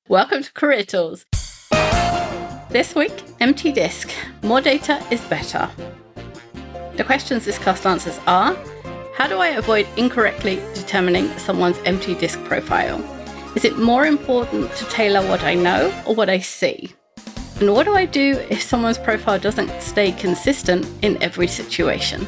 Welcome to Career Tools. This week, MTDISC, more data is better. The questions this cast answers are: how do I avoid incorrectly determining someone's MTDISC profile? Is it more important to tailor what I know or what I see? And what do I do if someone's profile doesn't stay consistent in every situation?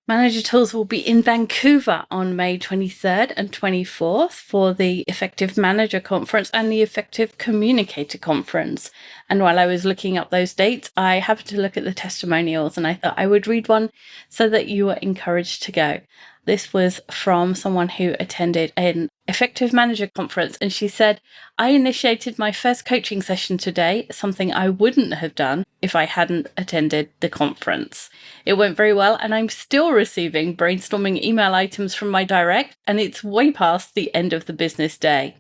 Manager Tools will be in Vancouver on May 23rd and 24th for the Effective Manager Conference and the Effective Communicator Conference. And while I was looking up those dates, I happened to look at the testimonials and I thought I would read one so that you were encouraged to go. This was from someone who attended an Effective Manager Conference, and she said, I initiated my first coaching session today, something I wouldn't have done if I hadn't attended the conference. It went very well, and I'm still receiving brainstorming email items from my direct, and it's way past the end of the business day.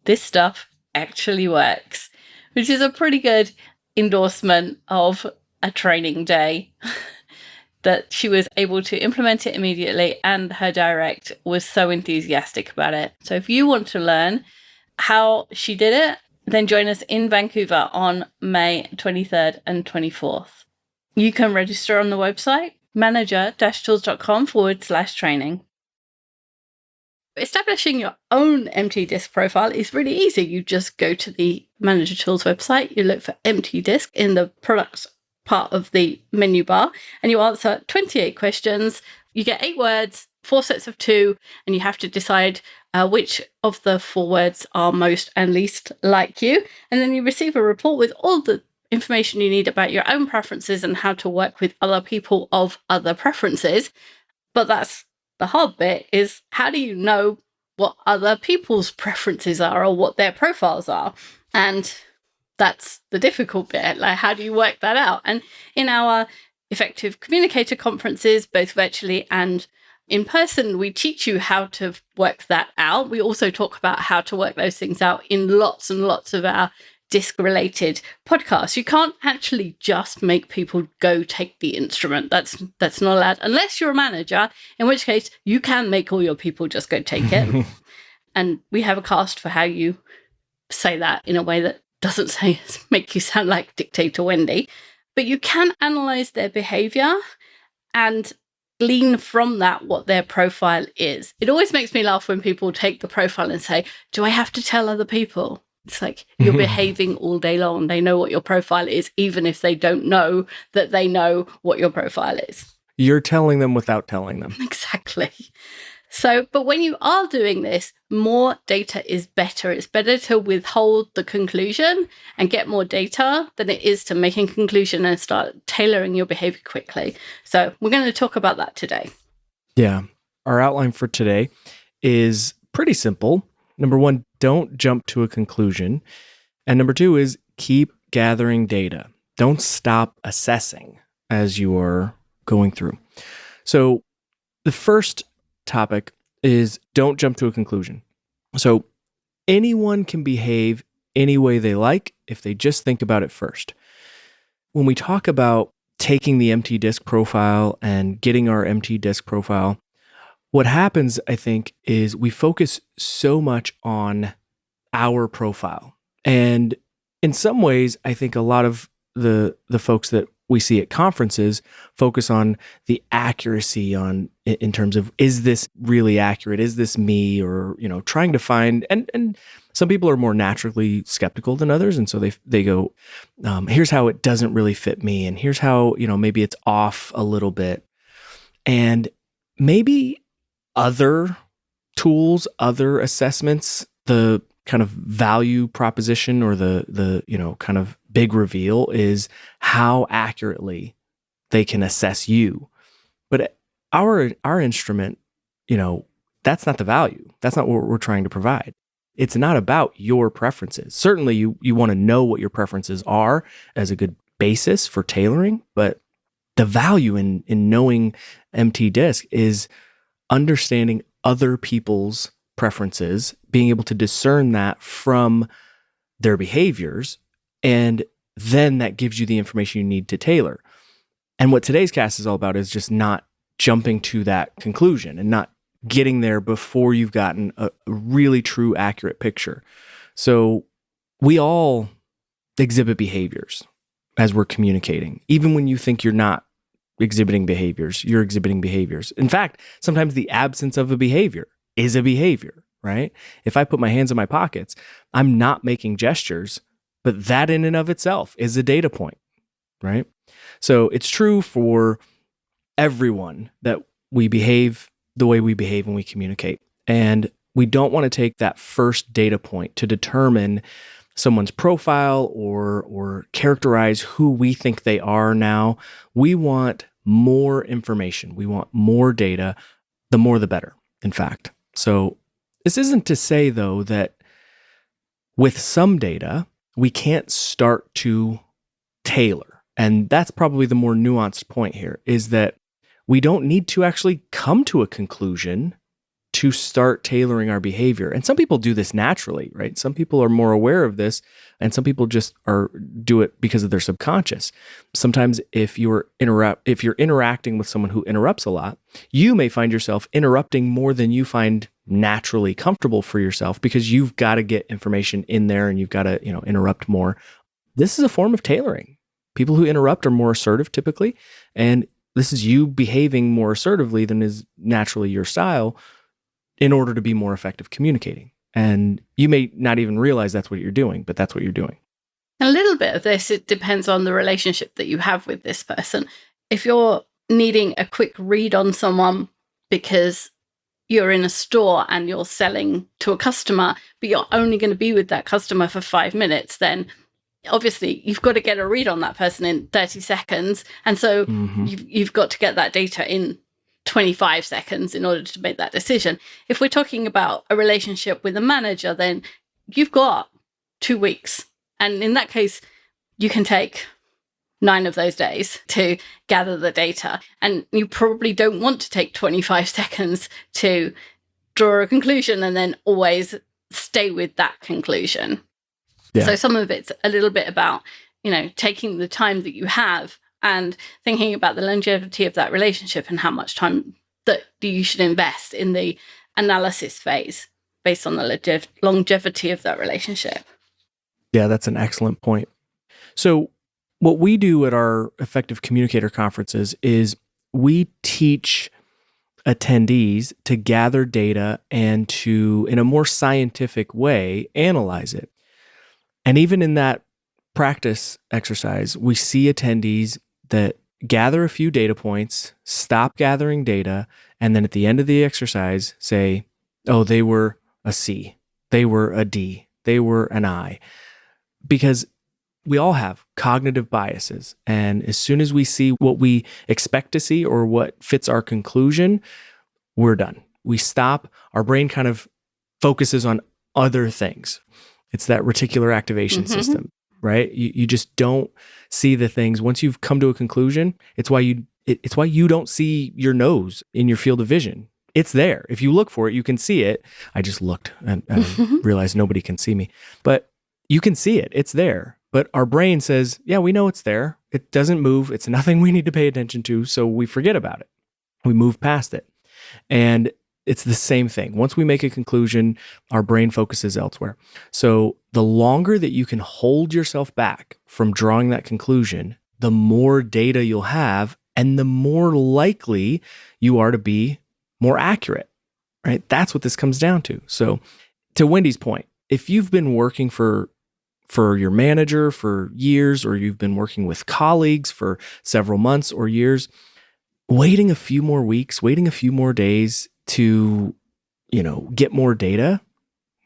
This stuff actually works, which is a pretty good endorsement of a training day. That she was able to implement it immediately, and her direct was so enthusiastic about it. So if you want to learn how she did it, then join us in Vancouver on May 23rd and 24th. You can register on the website, manager-tools.com/training. Establishing your own MTDISC profile is really easy. You just go to the Manager Tools website, you look for MTDISC in the products part of the menu bar, and you answer 28 questions. You get 8 words, 4 sets of 2, and you have to decide which of the 4 words are most and least like you. And then you receive a report with all the information you need about your own preferences and how to work with other people of other preferences. But that's the hard bit, is how do you know what other people's preferences are or what their profiles are? And that's the difficult bit. Like, how do you work that out? And in our Effective Communicator conferences, both virtually and in person, we teach you how to work that out. We also talk about how to work those things out in lots and lots of our DISC-related podcasts. You can't actually just make people go take the instrument. That's not allowed, unless you're a manager, in which case you can make all your people just go take it. And we have a cast for how you say that in a way that doesn't make you sound like Dictator Wendy, but you can analyze their behavior and glean from that what their profile is. It always makes me laugh when people take the profile and say, do I have to tell other people? It's like, you're behaving all day long. They know what your profile is, even if they don't know that they know what your profile is. You're telling them without telling them. Exactly. So, but when you are doing this, more data is better. It's better to withhold the conclusion and get more data than it is to make a conclusion and start tailoring your behavior quickly. So we're going to talk about that today. Yeah. Our outline for today is pretty simple. Number 1, don't jump to a conclusion. And number 2 is keep gathering data. Don't stop assessing as you are going through. So the first topic is don't jump to a conclusion. So anyone can behave any way they like if they just think about it first. When we talk about taking the MTDISC profile and getting our MTDISC profile, what happens, I think, is we focus so much on our profile. And in some ways, I think a lot of the folks that we see at conferences focus on the accuracy in terms of, is this really accurate? Is this me? Or, trying to find, and some people are more naturally skeptical than others. And so they go, here's how it doesn't really fit me. And here's how, maybe it's off a little bit. And maybe other tools, other assessments, the kind of value proposition or the kind of big reveal is how accurately they can assess you. But our instrument, that's not the value. That's not what we're trying to provide. It's not about your preferences. Certainly you want to know what your preferences are as a good basis for tailoring, but the value in knowing MTDISC is understanding other people's preferences, being able to discern that from their behaviors, and then that gives you the information you need to tailor. And what today's cast is all about is just not jumping to that conclusion and not getting there before you've gotten a really true, accurate picture. So we all exhibit behaviors as we're communicating. Even when you think you're not exhibiting behaviors, you're exhibiting behaviors. In fact, sometimes the absence of a behavior is a behavior, right? If I put my hands in my pockets, I'm not making gestures, but that in and of itself is a data point, right? So it's true for everyone that we behave the way we behave when we communicate. And we don't want to take that first data point to determine someone's profile or characterize who we think they are now. We want more information. We want more data. The more, the better, in fact. So this isn't to say, though, that with some data, we can't start to tailor. And that's probably the more nuanced point here, is that we don't need to actually come to a conclusion to start tailoring our behavior. And some people do this naturally, right? Some people are more aware of this, and some people just do it because of their subconscious. Sometimes if you're interacting with someone who interrupts a lot, you may find yourself interrupting more than you find naturally comfortable for yourself, because you've got to get information in there and you've got to, interrupt more. This is a form of tailoring. People who interrupt are more assertive typically, and this is you behaving more assertively than is naturally your style, in order to be more effective communicating. And you may not even realize that's what you're doing, but that's what you're doing. A little bit of this, it depends on the relationship that you have with this person. If you're needing a quick read on someone because you're in a store and you're selling to a customer, but you're only going to be with that customer for 5 minutes, then obviously you've got to get a read on that person in 30 seconds. And so you've got to get that data in 25 seconds in order to make that decision. If we're talking about a relationship with a manager, then you've got 2 weeks. And in that case, you can take 9 of those days to gather the data. And you probably don't want to take 25 seconds to draw a conclusion and then always stay with that conclusion. Yeah. So some of it's a little bit about, taking the time that you have and thinking about the longevity of that relationship and how much time that you should invest in the analysis phase based on the longevity of that relationship. Yeah, that's an excellent point. So what we do at our Effective Communicator conferences is we teach attendees to gather data and to, in a more scientific way, analyze it. And even in that practice exercise, we see attendees that gather a few data points, stop gathering data, and then at the end of the exercise say, oh, they were a C, they were a D, they were an I. Because we all have cognitive biases. And as soon as we see what we expect to see or what fits our conclusion, we're done. We stop. Our brain kind of focuses on other things. It's that reticular activation system, right? You just don't see the things. Once you've come to a conclusion, it's why you don't see your nose in your field of vision. It's there. If you look for it, you can see it. I just looked and realized nobody can see me. But you can see it. It's there. But our brain says, yeah, we know it's there. It doesn't move. It's nothing we need to pay attention to. So we forget about it. We move past it. And it's the same thing. Once we make a conclusion, our brain focuses elsewhere. So the longer that you can hold yourself back from drawing that conclusion, the more data you'll have and the more likely you are to be more accurate, right? That's what this comes down to. So to Wendy's point, if you've been working for your manager for years, or you've been working with colleagues for several months or years, waiting a few more weeks, waiting a few more days to, get more data,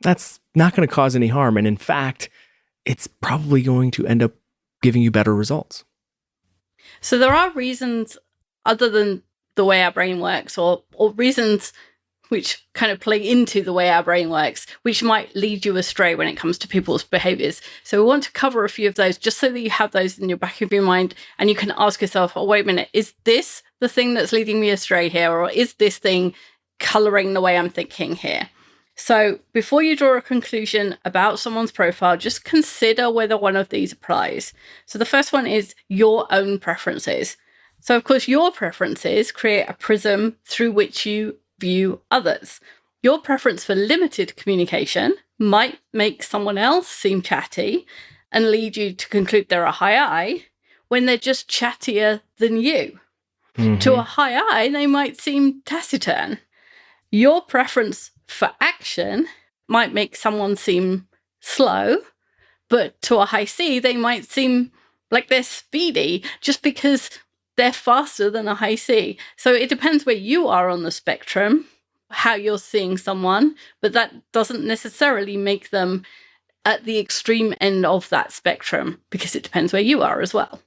that's not going to cause any harm. And in fact, it's probably going to end up giving you better results. So there are reasons other than the way our brain works, or reasons which kind of play into the way our brain works, which might lead you astray when it comes to people's behaviors. So we want to cover a few of those just so that you have those in your back of your mind and you can ask yourself, oh, wait a minute, is this the thing that's leading me astray here? Or is this thing coloring the way I'm thinking here? So before you draw a conclusion about someone's profile, just consider whether one of these applies. So the first one is your own preferences. So of course, your preferences create a prism through which you view others. Your preference for limited communication might make someone else seem chatty and lead you to conclude they're a high I when they're just chattier than you. To a high I, they might seem taciturn. Your preference for action might make someone seem slow, but to a high C, they might seem like they're speedy just because they're faster than a high C. So it depends where you are on the spectrum, how you're seeing someone, but that doesn't necessarily make them at the extreme end of that spectrum because it depends where you are as well.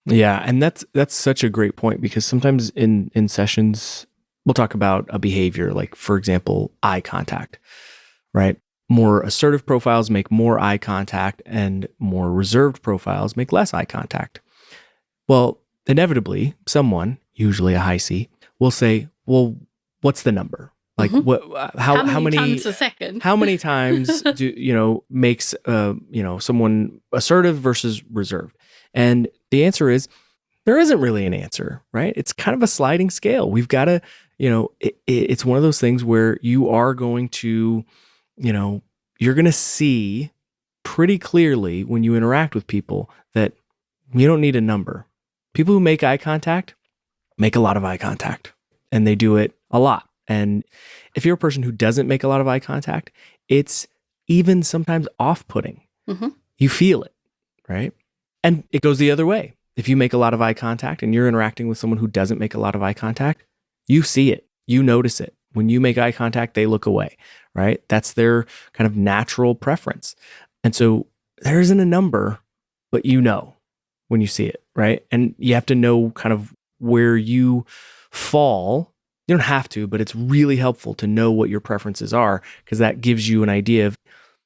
Yeah, and that's such a great point, because sometimes in sessions we'll talk about a behavior, like for example, eye contact, right? More assertive profiles make more eye contact and more reserved profiles make less eye contact. Well, inevitably, someone, usually a high C, will say, well, what's the number? Like how many times a second? How many times do makes someone assertive versus reserved? And the answer is there isn't really an answer, right? It's kind of a sliding scale. We've got to, it's one of those things where you are going to, you're going to see pretty clearly when you interact with people that you don't need a number. People who make eye contact make a lot of eye contact, and they do it a lot. And if you're a person who doesn't make a lot of eye contact, it's even sometimes off-putting. You feel it, right? And it goes the other way. If you make a lot of eye contact and you're interacting with someone who doesn't make a lot of eye contact, you see it, you notice it. When you make eye contact, they look away, right? That's their kind of natural preference. And so there isn't a number, but when you see it, right? And you have to know kind of where you fall. You don't have to, but it's really helpful to know what your preferences are, because that gives you an idea of,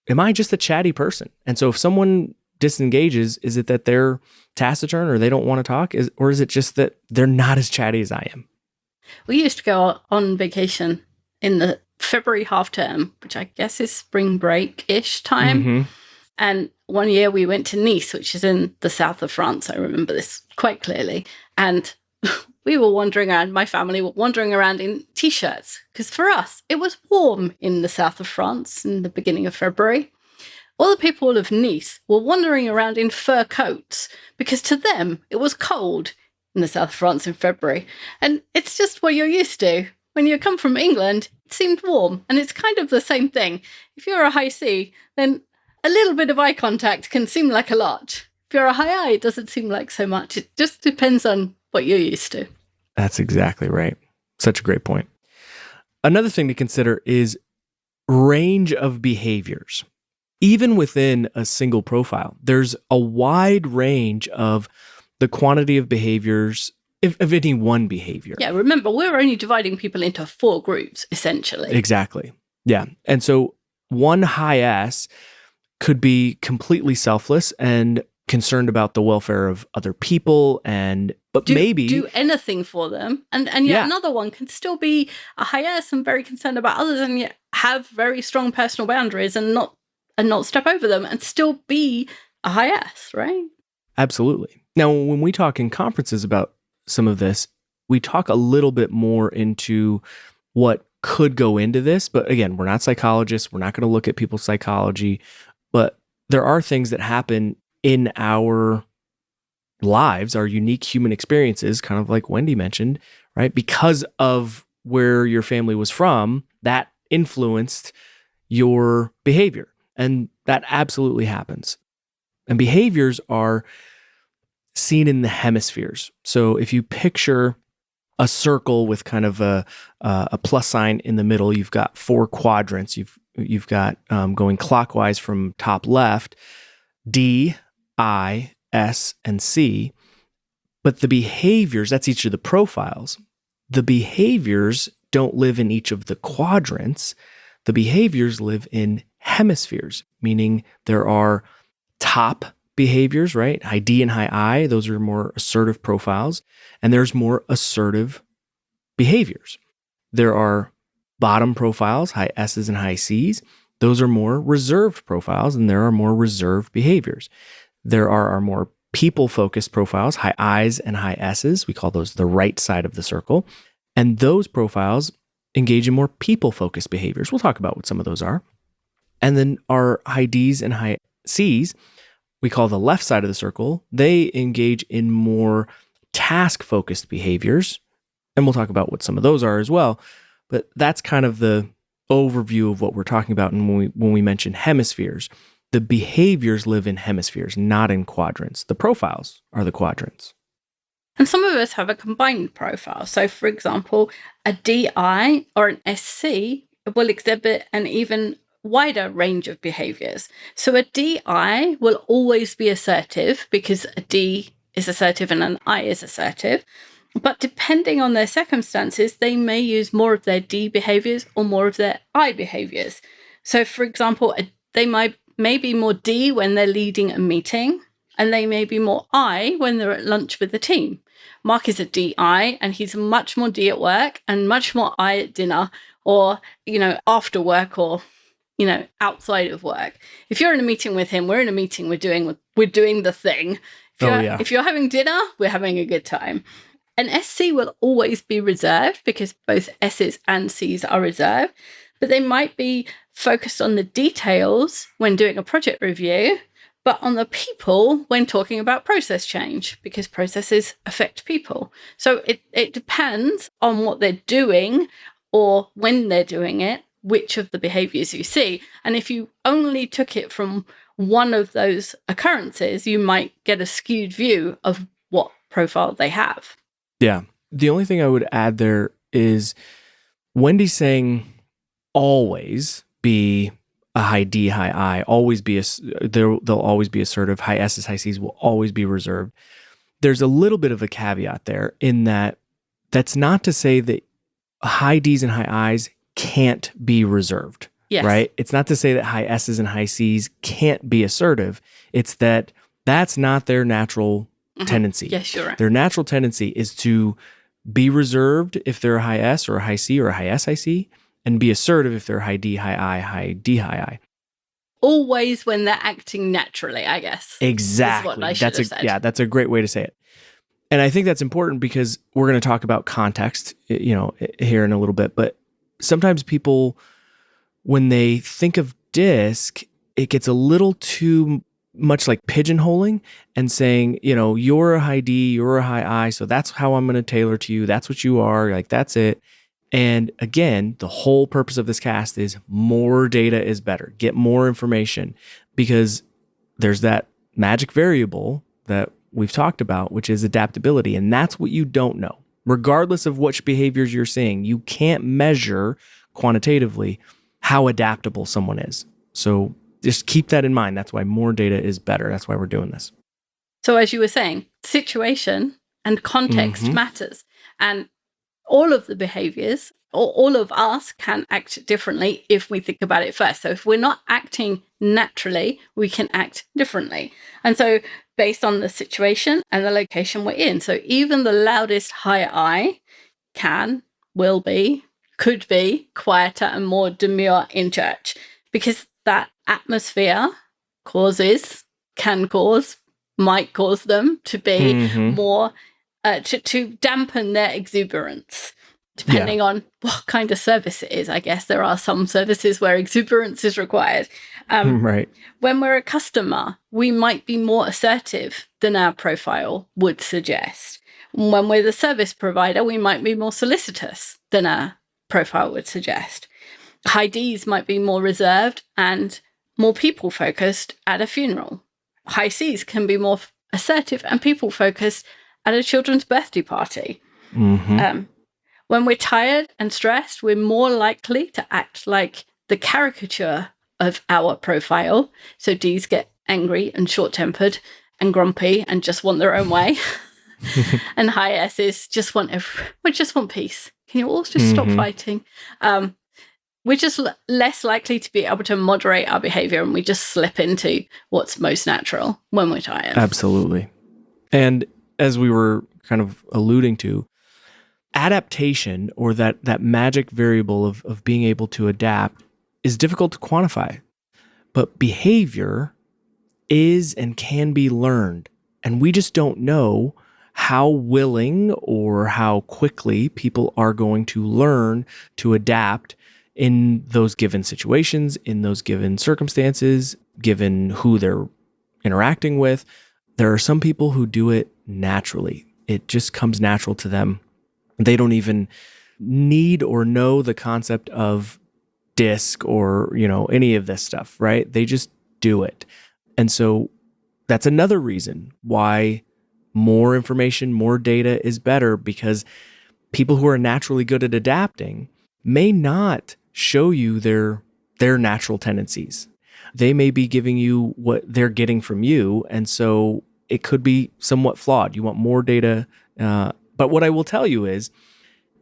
am I just a chatty person? And so if someone disengages, is it that they're taciturn or they don't want to talk? Or is it just that they're not as chatty as I am? We used to go on vacation in the February half term, which I guess is spring break-ish time. And one year we went to Nice, which is in the south of France. I remember this quite clearly. And we were wandering around, my family were wandering around in T-shirts, because for us, it was warm in the south of France in the beginning of February. All the people of Nice were wandering around in fur coats, because to them, it was cold in the south of France in February. And it's just what you're used to. When you come from England, it seemed warm, and it's kind of the same thing. If you're a high C, then a little bit of eye contact can seem like a lot. If you're a high I, it doesn't seem like so much. It just depends on what you're used to. That's exactly right. Such a great point. Another thing to consider is range of behaviors. Even within a single profile, there's a wide range of the quantity of behaviors of any one behavior. Yeah, remember, we're only dividing people into 4 groups, essentially. Exactly. Yeah. And so one high S could be completely selfless and concerned about the welfare of other people, but maybe do anything for them. And yet another one can still be a high S and very concerned about others, and yet have very strong personal boundaries and not step over them, and still be a high S, right? Absolutely. Now, when we talk in conferences about some of this, we talk a little bit more into what could go into this. But again, we're not psychologists. We're not going to look at people's psychology. But there are things that happen in our lives, our unique human experiences, kind of like Wendy mentioned, right? Because of where your family was from, that influenced your behavior. And that absolutely happens. And behaviors are seen in the hemispheres. So if you picture a circle with kind of a plus sign in the middle, you've got 4 quadrants. You've got going clockwise from top left, D, I, S, and C. But the behaviors, that's each of the profiles. The behaviors don't live in each of the quadrants. The behaviors live in hemispheres, meaning there are top behaviors, right? High D and high I, those are more assertive profiles. And there's more assertive behaviors. There are bottom profiles, high S's and high C's. Those are more reserved profiles, and there are more reserved behaviors. There are our more people-focused profiles, high I's and high S's. We call those the right side of the circle. And those profiles engage in more people-focused behaviors. We'll talk about what some of those are. And then our high Ds and high Cs, we call the left side of the circle, they engage in more task-focused behaviors. And we'll talk about what some of those are as well. But that's kind of the overview of what we're talking about. And when we mention hemispheres, the behaviors live in hemispheres, not in quadrants. The profiles are the quadrants. And some of us have a combined profile. So, for example, a DI or an SC will exhibit an even wider range of behaviors. So a DI will always be assertive because a D is assertive and an I is assertive. But depending on their circumstances, they may use more of their D behaviors or more of their I behaviors. So, for example, they may be more D when they're leading a meeting, and they may be more I when they're at lunch with the team. Mark is a DI, and he's much more D at work and much more I at dinner or, after work or, outside of work. If you're in a meeting with him, we're in a meeting, we're doing the thing. If you're having dinner, we're having a good time. An SC will always be reserved because both S's and C's are reserved, but they might be focused on the details when doing a project review, but on the people when talking about process change, because processes affect people. So it depends on what they're doing or when they're doing it, which of the behaviors you see. And if you only took it from one of those occurrences, you might get a skewed view of what profile they have. Yeah. The only thing I would add there is Wendy's saying always be a high D, high I, always be they'll always be assertive. High S's, high C's will always be reserved. There's a little bit of a caveat there in that that's not to say that high D's and high I's can't be reserved. Yes. Right? It's not to say that high S's and high C's can't be assertive. It's that that's not their natural tendency. Yes, you're right. Their natural tendency is to be reserved if they're a high S or a high C or a high S, high C, and be assertive if they're high D, high I, high D, high I. Always when they're acting naturally, I guess. Exactly. Is what I should have said. Yeah, that's a great way to say it. And I think that's important because we're going to talk about context, here in a little bit. But sometimes people, when they think of DISC, it gets a little too much like pigeonholing and saying, you're a high D, you're a high I, so that's how I'm going to tailor to you. That's what you are. Like, that's it. And again, the whole purpose of this cast is more data is better. Get more information because there's that magic variable that we've talked about, which is adaptability. And that's what you don't know. Regardless of which behaviors you're seeing, you can't measure quantitatively how adaptable someone is. So just keep that in mind. That's why more data is better. That's why we're doing this. So as you were saying, situation and context matters. And all of the behaviors, or all of us can act differently if we think about it first. So if we're not acting naturally, we can act differently. And so based on the situation and the location we're in. So even the loudest high I will be, could be quieter and more demure in church because that atmosphere might cause them to be more, to dampen their exuberance, depending on what kind of service it is. I guess there are some services where exuberance is required. Right. When we're a customer, we might be more assertive than our profile would suggest. When we're the service provider, we might be more solicitous than our profile would suggest. High Ds might be more reserved and more people-focused at a funeral. High Cs can be more assertive and people-focused at a children's birthday party. When we're tired and stressed, we're more likely to act like the caricature of our profile. So Ds get angry and short-tempered and grumpy and just want their own way. And high S's just want peace. Can you all just stop fighting? We're just less likely to be able to moderate our behavior, and we just slip into what's most natural when we're tired. Absolutely. And as we were kind of alluding to, adaptation, or that magic variable of being able to adapt, is difficult to quantify. But behavior is and can be learned. And we just don't know how willing or how quickly people are going to learn to adapt in those given situations, in those given circumstances, given who they're interacting with. There are some people who do it naturally. It just comes natural to them. They don't even need or know the concept of DISC or, any of this stuff, right? They just do it. And so that's another reason why more information, more data is better, because people who are naturally good at adapting may not show you their natural tendencies. They may be giving you what they're getting from you. And so it could be somewhat flawed. You want more data. But what I will tell you is,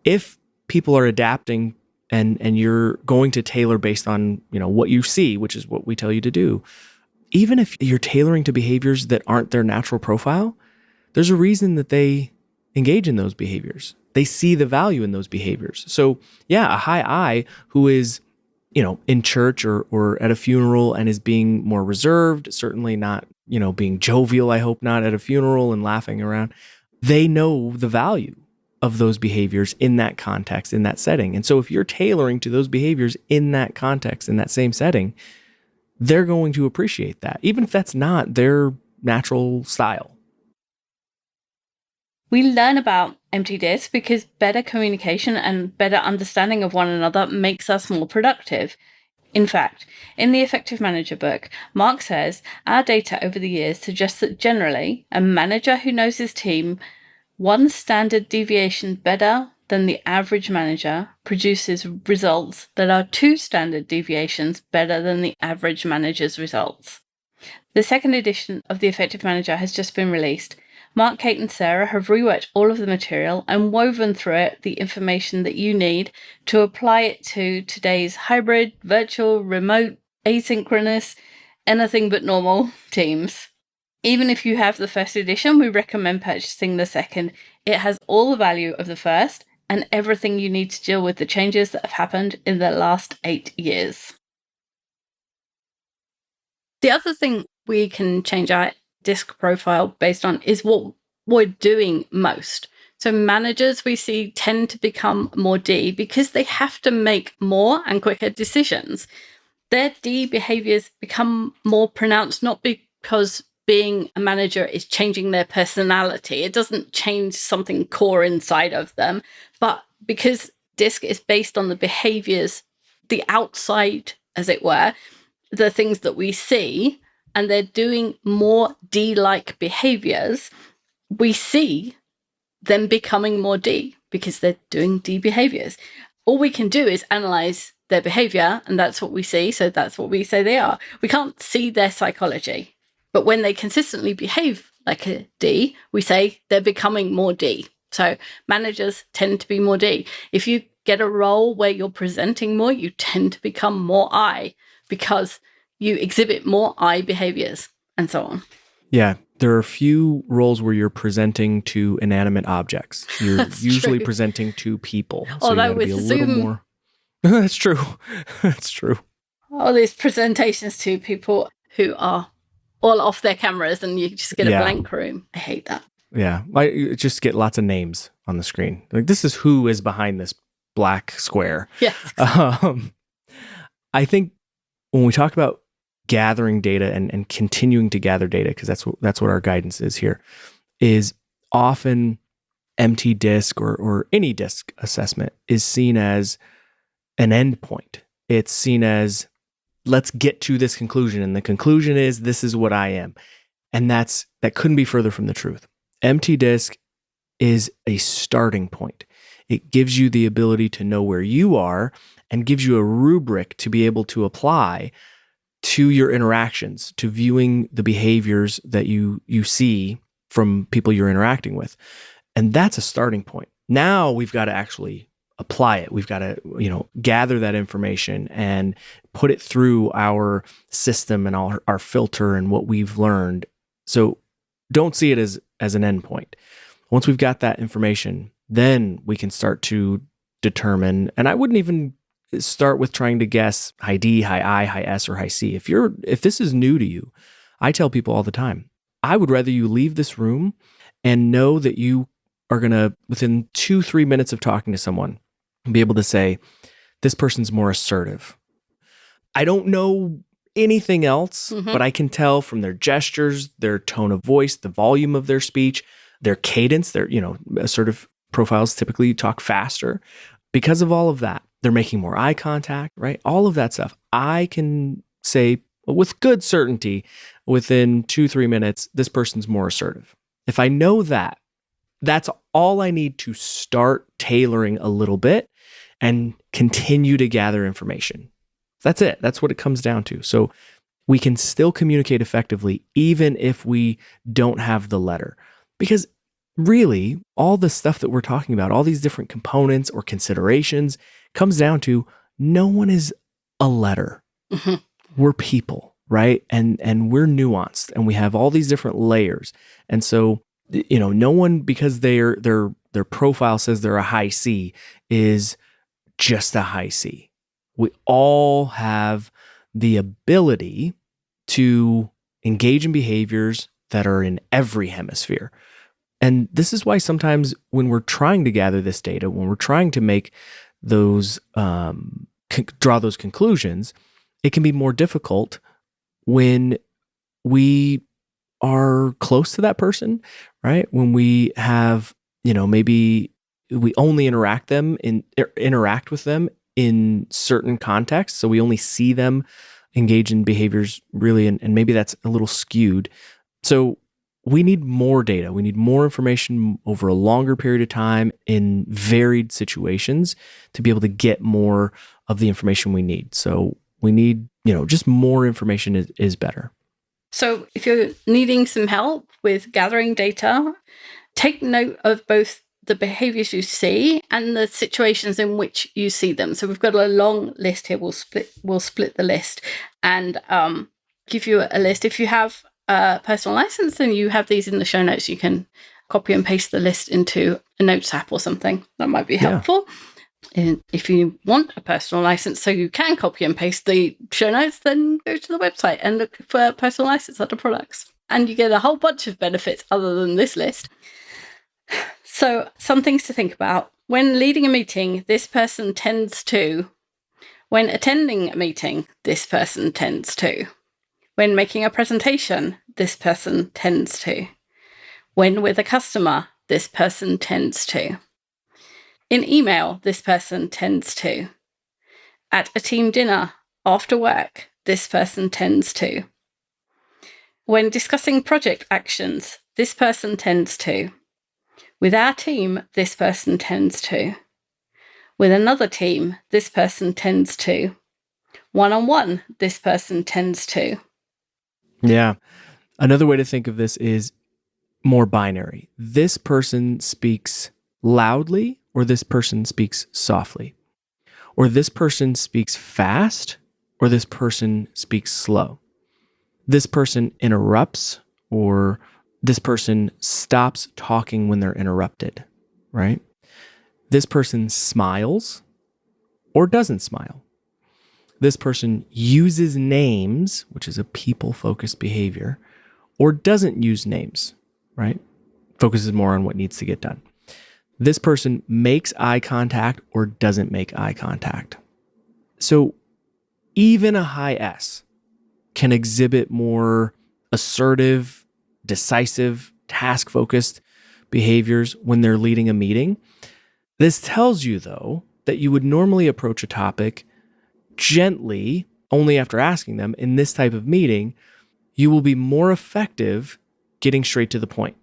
if people are adapting and you're going to tailor based on, what you see, which is what we tell you to do, even if you're tailoring to behaviors that aren't their natural profile, there's a reason that they engage in those behaviors. They see the value in those behaviors. So yeah, a high I who is, in church or at a funeral and is being more reserved, certainly not, being jovial, I hope not, at a funeral and laughing around. They know the value of those behaviors in that context, in that setting. And so if you're tailoring to those behaviors in that context, in that same setting, they're going to appreciate that, even if that's not their natural style. We learn about MTDISC because better communication and better understanding of one another makes us more productive. In fact, in the Effective Manager book, Mark says our data over the years suggests that generally, a manager who knows his team one standard deviation better than the average manager produces results that are 2 standard deviations better than the average manager's results. The second edition of the Effective Manager has just been released. Mark, Kate, and Sarah have reworked all of the material and woven through it the information that you need to apply it to today's hybrid, virtual, remote, asynchronous, anything but normal teams. Even if you have the first edition, we recommend purchasing the second. It has all the value of the first and everything you need to deal with the changes that have happened in the last 8 years. The other thing we can change our DISC profile based on is what we're doing most. So managers we see tend to become more D because they have to make more and quicker decisions. Their D behaviors become more pronounced, not because being a manager is changing their personality. It doesn't change something core inside of them, but because DISC is based on the behaviors, the outside, as it were, the things that we see, and they're doing more D-like behaviors, we see them becoming more D because they're doing D behaviors. All we can do is analyze their behavior, and that's what we see, so that's what we say they are. We can't see their psychology, but when they consistently behave like a D, we say they're becoming more D. So managers tend to be more D. If you get a role where you're presenting more, you tend to become more I because you exhibit more I behaviors and so on. Yeah, there are a few roles where you're presenting to inanimate objects. You're usually true. presenting to people. So Although you gotta be a with little Zoom, more. That's true. That's true. all these presentations to people who are all off their cameras and you just get a blank room. I hate that. Yeah, I just get lots of names on the screen. Like, this is who is behind this black square. Yes. Exactly. I think when we talk about gathering data and continuing to gather data, because that's what our guidance is here, is often MTDISC or any DISC assessment is seen as an end point. It's seen as, let's get to this conclusion, and the conclusion is this is what I am, and that couldn't be further from the truth. MTDISC is a starting point. It gives you the ability to know where you are and gives you a rubric to be able to apply to your interactions, to viewing the behaviors that you see from people you're interacting with. And that's a starting point. Now we've got to actually apply it. We've got to, gather that information and put it through our system and our filter and what we've learned. So don't see it as an endpoint. Once we've got that information, then we can start to determine, and I wouldn't even start with trying to guess high D, high I, high S, or high C. If this is new to you, I tell people all the time, I would rather you leave this room and know that you are going to, within 2-3 minutes of talking to someone, be able to say, this person's more assertive. I don't know anything else, but I can tell from their gestures, their tone of voice, the volume of their speech, their cadence, their, assertive profiles typically talk faster. Because of all of that, they're making more eye contact, right? All of that stuff. I can say with good certainty within 2-3 minutes, this person's more assertive. If I know that, that's all I need to start tailoring a little bit and continue to gather information. That's it. That's what it comes down to. So we can still communicate effectively even if we don't have the letter. Because really, all the stuff that we're talking about, all these different components or considerations, comes down to no one is a letter. We're people, right? And we're nuanced and we have all these different layers. And so, no one, because their profile says they're a high C, is just a high C. We all have the ability to engage in behaviors that are in every hemisphere. And this is why sometimes when we're trying to gather this data, when we're trying to make those, draw those conclusions, it can be more difficult when we are close to that person, right? When we have, maybe we only interact with them in certain contexts. So we only see them engage in behaviors really, and maybe that's a little skewed. So we need more data. We need more information over a longer period of time in varied situations to be able to get more of the information we need. So we need, just more information is better. So if you're needing some help with gathering data, take note of both the behaviors you see and the situations in which you see them. So we've got a long list here. We'll split the list and give you a list. If you have a personal license and you have these in the show notes, you can copy and paste the list into a notes app or something. That might be helpful. And if you want a personal license so you can copy and paste the show notes, then go to the website and look for personal license under products. And you get a whole bunch of benefits other than this list. So some things to think about. When leading a meeting, this person tends to. When attending a meeting, this person tends to. When making a presentation, this person tends to. When with a customer, this person tends to. In email, this person tends to. At a team dinner, after work, this person tends to. When discussing project actions, this person tends to. With our team, this person tends to. With another team, this person tends to. One-on-one, this person tends to. Yeah. Another way to think of this is more binary. This person speaks loudly, or this person speaks softly. Or this person speaks fast, or this person speaks slow. This person interrupts, or this person stops talking when they're interrupted, right? This person smiles or doesn't smile. This person uses names, which is a people-focused behavior, or doesn't use names, right? Focuses more on what needs to get done. This person makes eye contact or doesn't make eye contact. So even a high S can exhibit more assertive, decisive, task-focused behaviors when they're leading a meeting. This tells you, though, that you would normally approach a topic gently, only after asking them. In this type of meeting, you will be more effective getting straight to the point.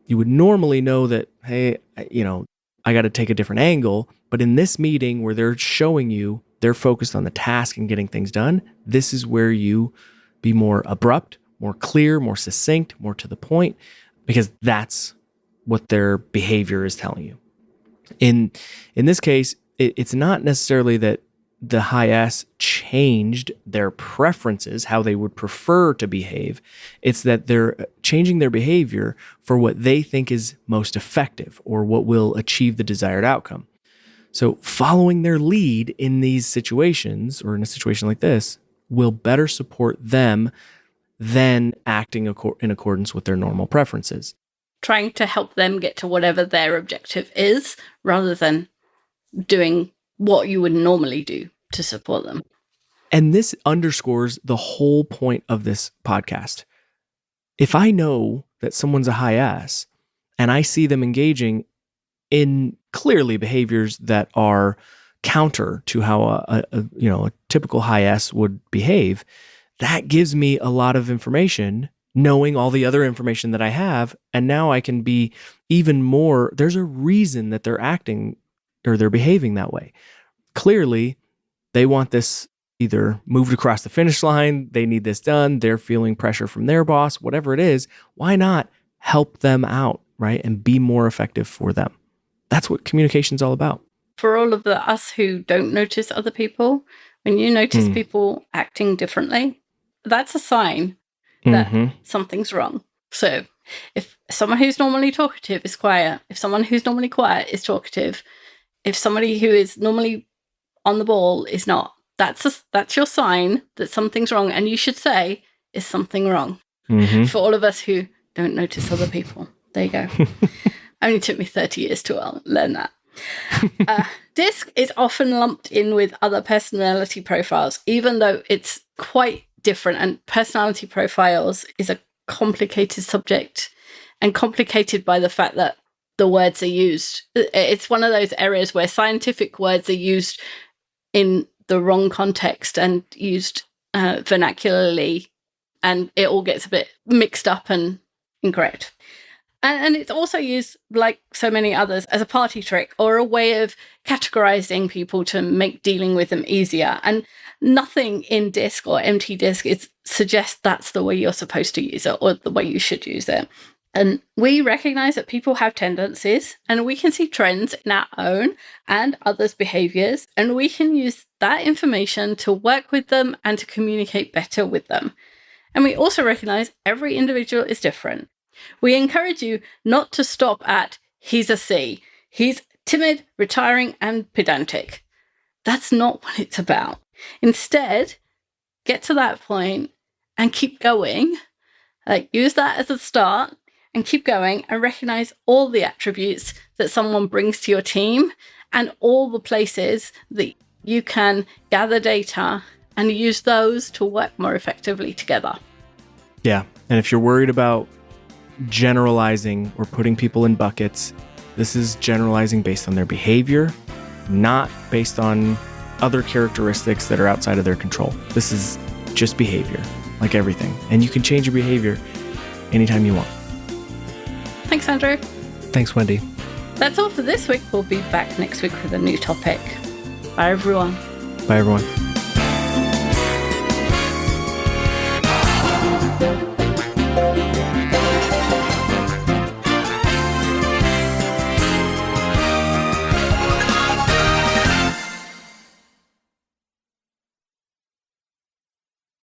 You would normally know that, hey, I got to take a different angle. But in this meeting where they're showing you they're focused on the task and getting things done, this is where you be more abrupt, more clear, more succinct, more to the point, because that's what their behavior is telling you. In this case, it's not necessarily that the high S changed their preferences, how they would prefer to behave. It's that they're changing their behavior for what they think is most effective or what will achieve the desired outcome. So following their lead in these situations, or in a situation like this, will better support them than acting in accordance with their normal preferences. trying to help them get to whatever their objective is, rather than doing what you would normally do to support them. And this underscores the whole point of this podcast. If I know that someone's a high S and I see them engaging in clearly behaviors that are counter to how a typical high S would behave, that gives me a lot of information, knowing all the other information that I have. And now I can be even more, there's a reason that they're acting or they're behaving that way. Clearly, they want this either moved across the finish line, they need this done, they're feeling pressure from their boss, whatever it is. Why not help them out, right? And be more effective for them. That's what communication's all about. For all of us who don't notice other people, when you notice people acting differently, that's a sign that something's wrong. So if someone who's normally talkative is quiet, if someone who's normally quiet is talkative, if somebody who is normally on the ball is not, that's your sign that something's wrong. And you should say, is something wrong? For all of us who don't notice other people. There you go. Only took me 30 years to learn that. DISC is often lumped in with other personality profiles, even though it's quite different. And personality profiles is a complicated subject, and complicated by the fact that the words are used. It's one of those areas where scientific words are used in the wrong context and used vernacularly, and it all gets a bit mixed up and incorrect. And it's also used, like so many others, as a party trick or a way of categorizing people to make dealing with them easier. And nothing in DISC or MTDISC suggests that's the way you're supposed to use it or the way you should use it. And we recognize that people have tendencies, and we can see trends in our own and others' behaviors, and we can use that information to work with them and to communicate better with them. And we also recognize every individual is different. We encourage you not to stop at, he's a C. He's timid, retiring, and pedantic. That's not what it's about. Instead, get to that point and keep going. Use that as a start and keep going, and recognize all the attributes that someone brings to your team and all the places that you can gather data and use those to work more effectively together. Yeah. And if you're worried about generalizing or putting people in buckets, this is generalizing based on their behavior, not based on other characteristics that are outside of their control. This is just behavior, like everything. And you can change your behavior anytime you want. Thanks, Andrew. Thanks, Wendy. That's all for this week. We'll be back next week with a new topic. Bye, everyone. Bye, everyone.